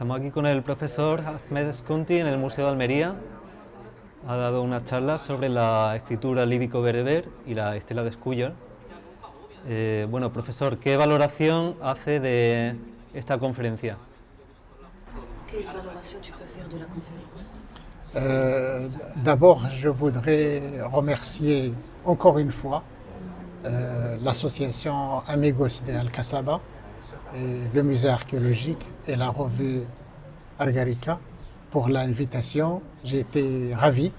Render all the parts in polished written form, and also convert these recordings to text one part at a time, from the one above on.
Estamos aquí con el profesor Ahmed Esconti en el Museo de Almería. Ha dado una charla sobre la escritura líbico-bereber y la estela de Escúllar. Bueno, profesor, ¿qué valoración hace de esta conferencia? Quelle valoration tu peux faire de la conférence? D'abord, je voudrais remercier encore une fois l'association Amigos de Al-Kasaba, et le musée archéologique et la revue Argarica pour l'invitation. J'ai été ravi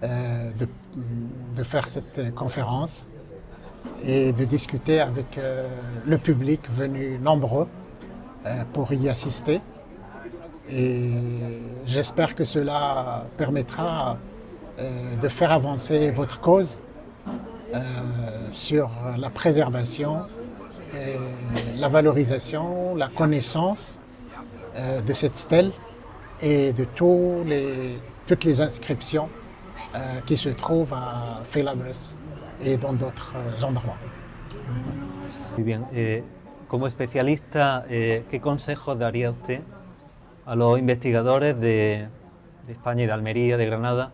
de faire cette conférence et de discuter avec le public venu nombreux pour y assister. Et j'espère que cela permettra de faire avancer votre cause sur la préservation, et la valorisation, la connaissance de cette stèle et de toutes les inscriptions qui se trouvent à Felabres et dans d'autres endroits. Muy bien. Como especialista, ¿qué consejo daría usted a los investigadores de España y de Almería, de Granada,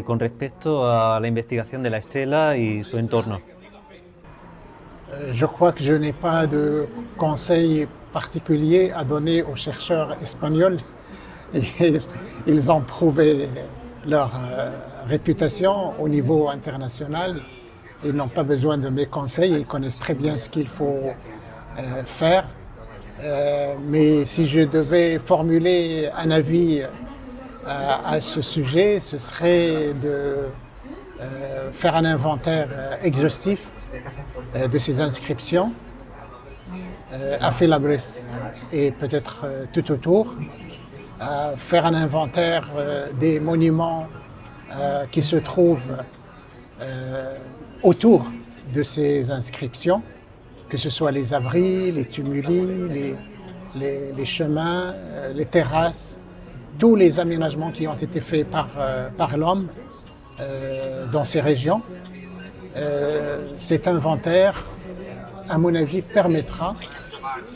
con respecto a la investigación de la estela y su entorno? Je crois que je n'ai pas de conseil particulier à donner aux chercheurs espagnols. Ils ont prouvé leur réputation au niveau international. Ils n'ont pas besoin de mes conseils, ils connaissent très bien ce qu'il faut faire. Mais si je devais formuler un avis à ce sujet, ce serait de faire un inventaire exhaustif de ces inscriptions à Felabres et peut-être tout autour, faire un inventaire des monuments qui se trouvent autour de ces inscriptions, que ce soit les abris, les tumuli, les chemins, les terrasses, tous les aménagements qui ont été faits par l'homme dans ces régions. Cet inventaire, à mon avis, permettra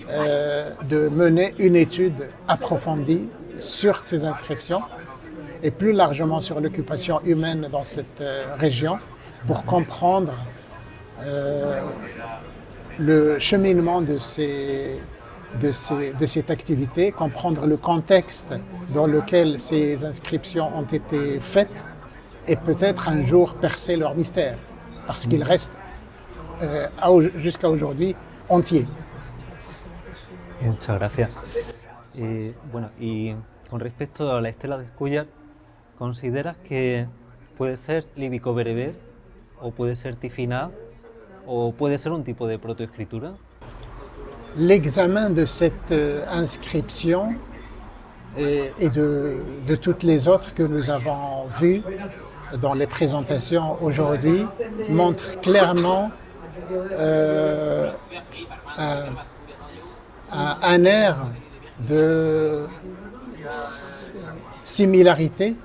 de mener une étude approfondie sur ces inscriptions et plus largement sur l'occupation humaine dans cette région pour comprendre le cheminement de cette activité, comprendre le contexte dans lequel ces inscriptions ont été faites et peut-être un jour percer leur mystère, parce qu'il reste jusqu'à aujourd'hui entier. Muchas gracias. Bueno, y con respecto a la estela de Escúllar, ¿consideras que puede ser líbico-bereber o puede ser tifinagh o puede ser un tipo de protoescritura? L'examen de cette inscription et de toutes les autres que nous avons vues dans les présentations aujourd'hui montre clairement un air de similarité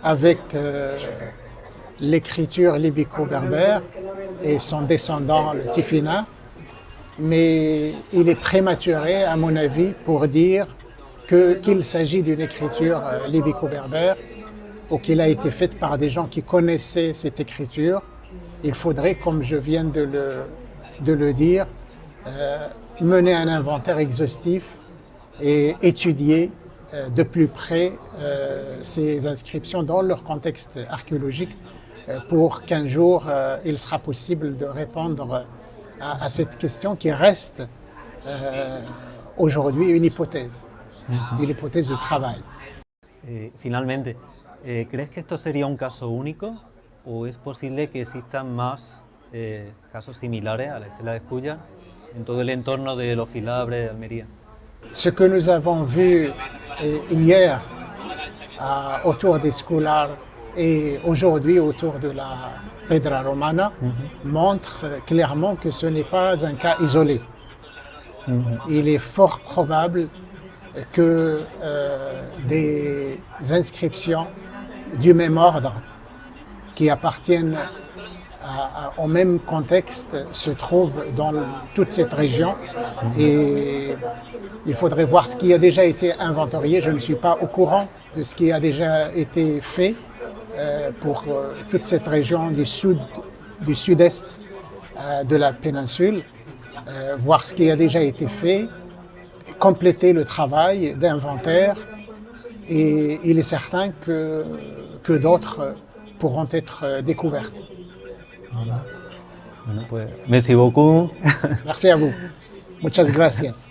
avec l'écriture libico-berbère et son descendant, le tifinagh, mais il est prématuré, à mon avis, pour dire qu'il s'agit d'une écriture libico-berbère ou qu'il a été faite par des gens qui connaissaient cette écriture. Il faudrait, comme je viens de le dire, mener un inventaire exhaustif et étudier de plus près ces inscriptions dans leur contexte archéologique pour qu'un jour il sera possible de répondre à cette question qui reste aujourd'hui une hypothèse de travail. Finalmente, ¿crees que esto sería un caso único o es posible que existan más casos similares a la estela de Escúllar en todo el entorno de los Filabres de Almería? Ce que nous avons vu hier autour des Escúllar et aujourd'hui autour de la Pedra Romana montre clairement que ce n'est pas un cas isolé. Il est fort probable que des inscriptions du même ordre qui appartiennent au même contexte se trouvent dans toute cette région et Il faudrait voir ce qui a déjà été inventorié. Je ne suis pas au courant de ce qui a déjà été fait pour toute cette région du sud-est de la péninsule. Voir ce qui a déjà été fait, compléter le travail d'inventaire, et il est certain que d'autres pourront être découvertes. Bueno, pues, merci beaucoup. Merci à vous. Muchas gracias.